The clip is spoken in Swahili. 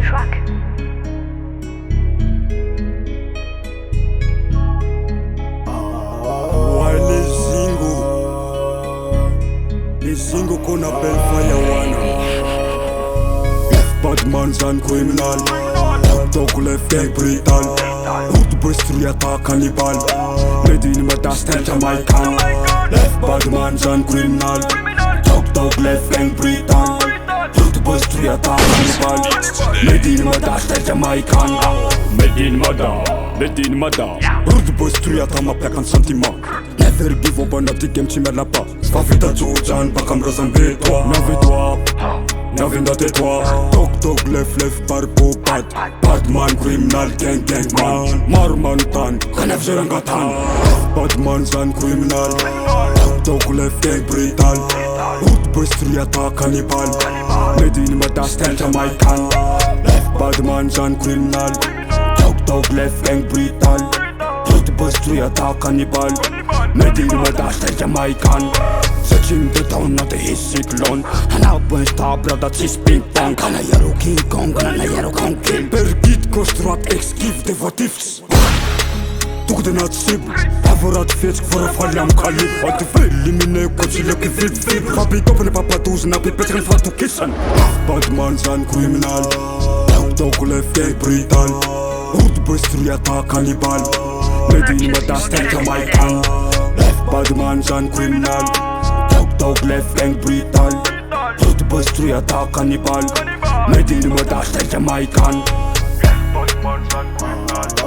track. Lizingo kona Bellfire wana. Left bad man's and criminal. Dog left gang brutal. Root boys three attack cannibal. Lady in my dust and Jamaican. Left bad man's and criminal. Dog left gang brutal. Root boys three attack cannibal. Lady in my dust and Jamaican. Made in Mada. Root boys three attack ma plakan sentiment. Never give up on up the game tu mets la pas. Sva vita Jojan pas comme Rosenberg toi. N'avais tais-toi. Dog left barbo bad man criminal gang man. Marmantan kanef jerangatan. Bad man zan criminal. Dog left gang brutal. Root boys three attack cannibal. Lady in my dust and Jamaican. Left bad man zan criminal. Dog left gang brutal. Root boys three attack cannibal. Made in my dust and Jamaican. Searching the town, not a his cyclone. And now when star brother cheese ping pong. Kana yaro king kong, kana yaro kong king. Bergit kostrat ex give the votifs. Took the nut sib. Favorat fetch for a falliam kalib. What the free limine coach look if it fit. Papi open papa doos na be better for to kitchen. Bad man's and criminal. Dog left gang brutal. Root boys three attack cannibal. Made in my dust and Jamaican. Left bad man's and criminal. Dog left gang brutal. Root boys three attack cannibal. Made in my dust and Jamaican. Left bad man's and criminal.